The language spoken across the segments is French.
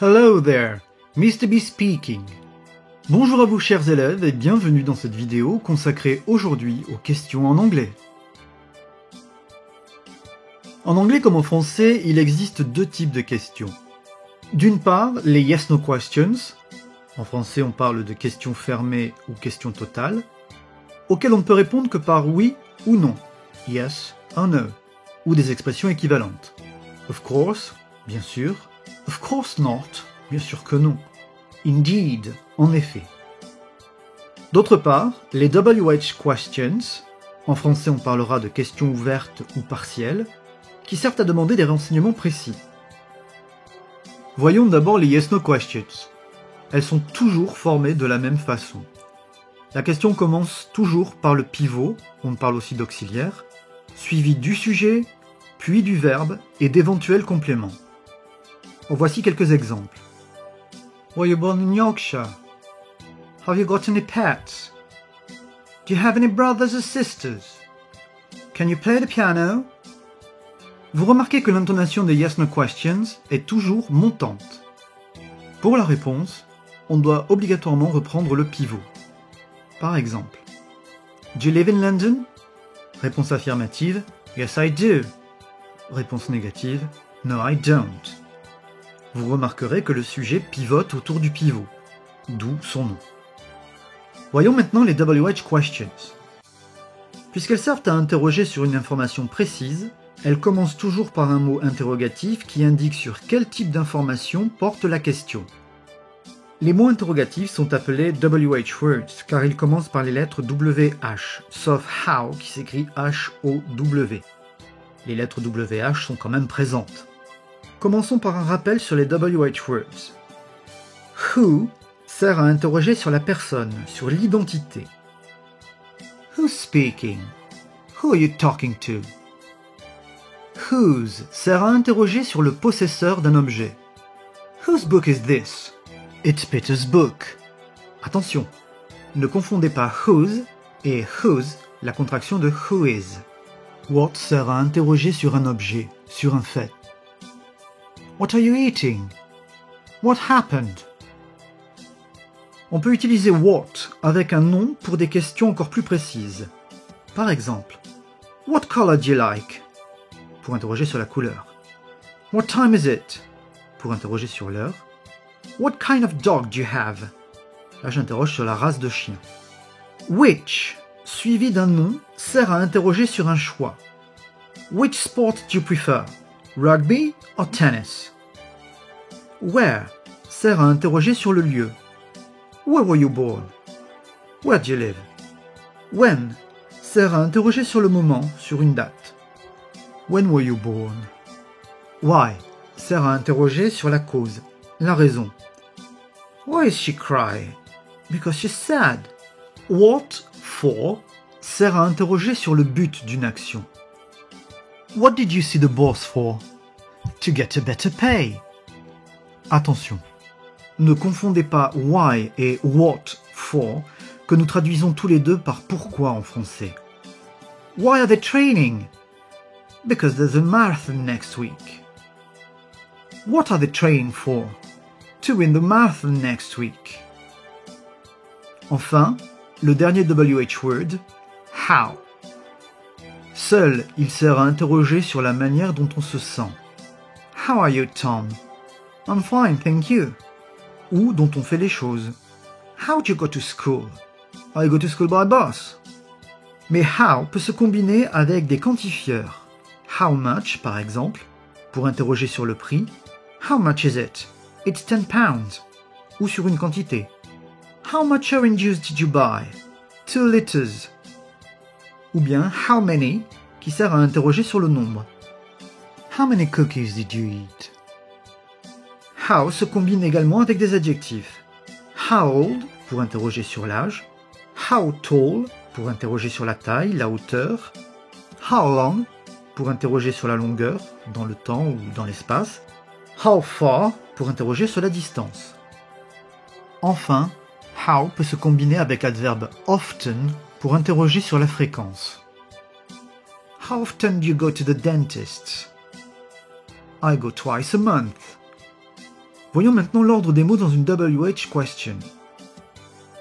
Hello there, Mr. B speaking. Bonjour à vous chers élèves et bienvenue dans cette vidéo consacrée aujourd'hui aux questions en anglais. En anglais comme en français, il existe deux types de questions. D'une part, les yes-no questions, en français on parle de questions fermées ou questions totales, auxquelles on ne peut répondre que par oui ou non, yes or no, ou des expressions équivalentes. Of course, bien sûr, of course not, bien sûr que non, indeed, en effet. D'autre part, les WH questions, en français on parlera de questions ouvertes ou partielles, qui servent à demander des renseignements précis. Voyons d'abord les yes-no questions. Elles sont toujours formées de la même façon. La question commence toujours par le pivot, on parle aussi d'auxiliaire, suivi du sujet, puis du verbe et d'éventuels compléments. En voici quelques exemples. Were you born in Yorkshire? Have you got any pets? Do you have any brothers or sisters? Can you play the piano? Vous remarquez que l'intonation des yes-no questions est toujours montante. Pour la réponse, on doit obligatoirement reprendre le pivot. Par exemple, Do you live in London? Réponse affirmative, Yes I do. Réponse négative, No I don't. Vous remarquerez que le sujet pivote autour du pivot, d'où son nom. Voyons maintenant les WH questions. Puisqu'elles servent à interroger sur une information précise, elles commencent toujours par un mot interrogatif qui indique sur quel type d'information porte la question. Les mots interrogatifs sont appelés WH words car ils commencent par les lettres WH, sauf how qui s'écrit H-O-W. Les lettres WH sont quand même présentes. Commençons par un rappel sur les WH words. Who sert à interroger sur la personne, sur l'identité. Who's speaking? Who are you talking to? Whose sert à interroger sur le possesseur d'un objet. Whose book is this? It's Peter's book. Attention, ne confondez pas whose et whose, la contraction de who is. What sert à interroger sur un objet, sur un fait. What are you eating? What happened? On peut utiliser what avec un nom pour des questions encore plus précises. Par exemple, What color do you like? Pour interroger sur la couleur. What time is it? Pour interroger sur l'heure. What kind of dog do you have? Là, j'interroge sur la race de chien. Which, suivi d'un nom, sert à interroger sur un choix. Which sport do you prefer? Rugby or tennis? Where sert à interroger sur le lieu. Where were you born? Where do you live? When sert à interroger sur le moment, sur une date. When were you born? Why sert à interroger sur la cause, la raison. Why is she crying? Because she's sad. What for sert à interroger sur le but d'une action. What did you see the boss for? To get a better pay. Attention, ne confondez pas why et what for que nous traduisons tous les deux par pourquoi en français. Why are they training? Because there's a marathon next week. What are they training for? To win the marathon next week. Enfin, le dernier WH word, how. Seul, il sert à interroger sur la manière dont on se sent. How are you, Tom? I'm fine, thank you. Ou dont on fait les choses. How do you go to school? I go to school by bus. Mais how peut se combiner avec des quantifieurs. How much, par exemple, pour interroger sur le prix. How much is it? It's 10 pounds. Ou sur une quantité. How much orange juice did you buy? 2 liters. Ou bien how many, qui sert à interroger sur le nombre. How many cookies did you eat? How se combine également avec des adjectifs. How old, pour interroger sur l'âge. How tall, pour interroger sur la taille, la hauteur. How long, pour interroger sur la longueur, dans le temps ou dans l'espace. How far, pour interroger sur la distance. Enfin, How peut se combiner avec l'adverbe often pour interroger sur la fréquence. How often do you go to the dentist? I go twice a month. Voyons maintenant l'ordre des mots dans une WH question.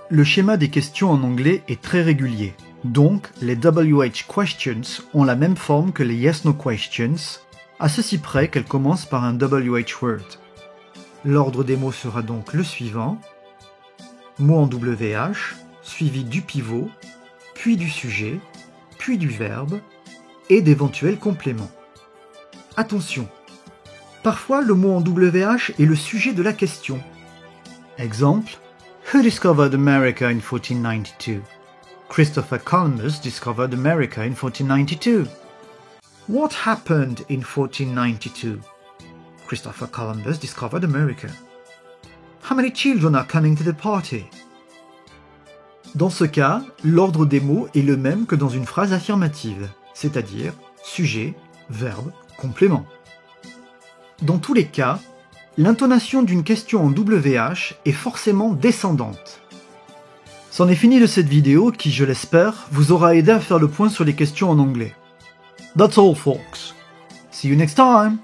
Le schéma des questions en anglais est très régulier, donc les WH questions ont la même forme que les yes-no questions, à ceci près qu'elles commencent par un WH word. L'ordre des mots sera donc le suivant: mot en WH, suivi du pivot, puis du sujet, puis du verbe, et d'éventuels compléments. Attention, parfois le mot en WH est le sujet de la question. Exemple: Who discovered America in 1492? Christopher Columbus discovered America in 1492. What happened in 1492? Christopher Columbus discovered America. How many children are coming to the party? Dans ce cas, l'ordre des mots est le même que dans une phrase affirmative, c'est-à-dire sujet, verbe, complément. Dans tous les cas, l'intonation d'une question en WH est forcément descendante. C'en est fini de cette vidéo qui, je l'espère, vous aura aidé à faire le point sur les questions en anglais. That's all, folks. See you next time!